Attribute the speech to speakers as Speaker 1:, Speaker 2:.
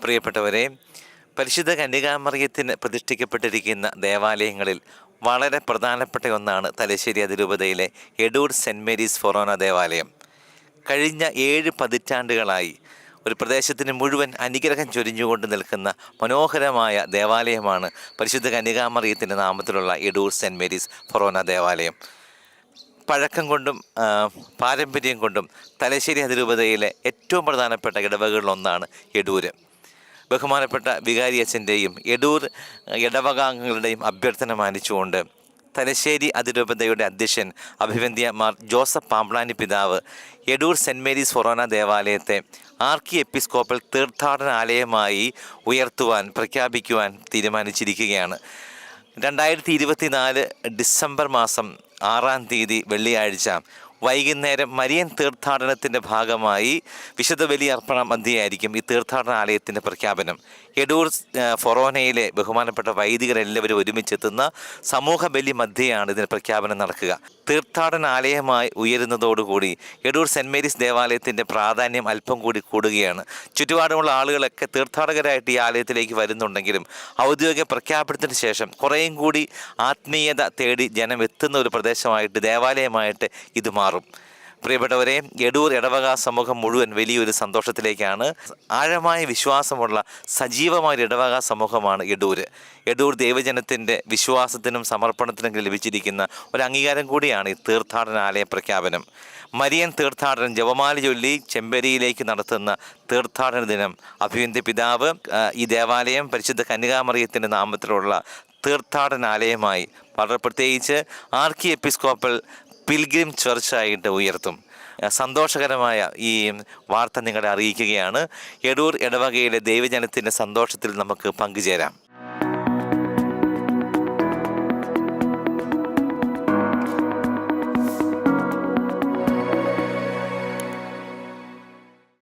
Speaker 1: പ്രിയപ്പെട്ടവരെ, പരിശുദ്ധ കന്യകാമറിയത്തിന് പ്രതിഷ്ഠിക്കപ്പെട്ടിരിക്കുന്ന ദേവാലയങ്ങളിൽ വളരെ പ്രധാനപ്പെട്ട ഒന്നാണ് തലശ്ശേരി അതിരൂപതയിലെ എടൂർ സെൻറ്റ് മേരീസ് ഫൊറോന ദേവാലയം. കഴിഞ്ഞ 7 പതിറ്റാണ്ടുകളായി ഒരു പ്രദേശത്തിന് മുഴുവൻ അനുഗ്രഹം ചൊരിഞ്ഞുകൊണ്ട് നിൽക്കുന്ന മനോഹരമായ ദേവാലയമാണ് പരിശുദ്ധ കന്യകാമറിയത്തിൻ്റെ നാമത്തിലുള്ള എടൂർ സെൻറ്റ് മേരീസ് ഫൊറോന ദേവാലയം. പഴക്കം കൊണ്ടും പാരമ്പര്യം കൊണ്ടും തലശ്ശേരി അതിരൂപതയിലെ ഏറ്റവും പ്രധാനപ്പെട്ട ഇടവകളിലൊന്നാണ് എടൂര്. ബഹുമാനപ്പെട്ട വികാരി അച്ഛൻ്റെയും എടൂർ ഇടവകാംഗങ്ങളുടെയും അഭ്യർത്ഥന മാനിച്ചുകൊണ്ട് തലശ്ശേരി അതിരൂപതയുടെ അധ്യക്ഷൻ അഭിവന്ദ്യ മാർ ജോസഫ് പാമ്പ്ളാനി പിതാവ് എടൂർ സെൻറ്റ് മേരീസ് ഫൊറോന ദേവാലയത്തെ ആർക്കി എപ്പിസ്കോപ്പൽ തീർത്ഥാടനാലയമായി പ്രഖ്യാപിക്കുവാൻ തീരുമാനിച്ചിരിക്കുകയാണ്. 2024 ഡിസംബർ മാസം 6-ാം തീയതി വെള്ളിയാഴ്ച വൈകുന്നേരം മരിയൻ തീർത്ഥാടനത്തിൻ്റെ ഭാഗമായി വിശുദ്ധ ബലി അർപ്പണ മധ്യയായിരിക്കും ഈ തീർത്ഥാടനാലയത്തിൻ്റെ പ്രഖ്യാപനം. എടൂർ ഫൊറോനയിലെ ബഹുമാനപ്പെട്ട വൈദികരെല്ലാവരും ഒരുമിച്ചെത്തുന്ന സമൂഹ ബലി മധ്യയാണ് ഇതിന് പ്രഖ്യാപനം നടക്കുക. തീർത്ഥാടനാലയമായി ഉയരുന്നതോടുകൂടി എടൂർ സെൻറ്റ് മേരീസ് ദേവാലയത്തിൻ്റെ പ്രാധാന്യം അല്പം കൂടി കൂടുകയാണ്. ചുറ്റുപാടുമുള്ള ആളുകളൊക്കെ തീർത്ഥാടകരായിട്ട് ഈ ആലയത്തിലേക്ക് വരുന്നുണ്ടെങ്കിലും ഔദ്യോഗിക പ്രഖ്യാപനത്തിന് ശേഷം കുറേയും കൂടി ആത്മീയത തേടി ജനം എത്തുന്ന ഒരു പ്രദേശമായിട്ട് ദേവാലയമായിട്ട് ഇത് മാറും. പ്രിയപ്പെട്ടവരെ, എടൂർ ഇടവക സമൂഹം മുഴുവൻ വലിയൊരു സന്തോഷത്തിലേക്കാണ്. ആഴമായ വിശ്വാസമുള്ള സജീവമായ ഇടവക സമൂഹമാണ് എടൂർ. എടൂർ ദൈവജനത്തിൻ്റെ വിശ്വാസത്തിനും സമർപ്പണത്തിനും ലഭിച്ചിരിക്കുന്ന ഒരു അംഗീകാരം കൂടിയാണ് ഈ തീർത്ഥാടനാലയ പ്രഖ്യാപനം. മരിയൻ തീർത്ഥാടനം ജപമാല ചൊല്ലി ചെമ്പരിയിലേക്ക് നടത്തുന്ന തീർത്ഥാടന ദിനം അഭിവന്ദ്യ പിതാവ് ഈ ദേവാലയം പരിശുദ്ധ കന്യകാമറിയത്തിൻ്റെ നാമത്തിലുള്ള തീർത്ഥാടനാലയമായി വളരെ പ്രത്യേകിച്ച് ആർക്കി എപ്പിസ്കോപ്പൽ പിൽഗ്രിം ചർച്ചായിട്ട് ഉയർത്തും. സന്തോഷകരമായ ഈ വാർത്ത നിങ്ങളെ അറിയിക്കുകയാണ്. എടൂർ ഇടവകയിലെ ദൈവജനത്തിൻ്റെ സന്തോഷത്തിൽ നമുക്ക് പങ്കുചേരാം.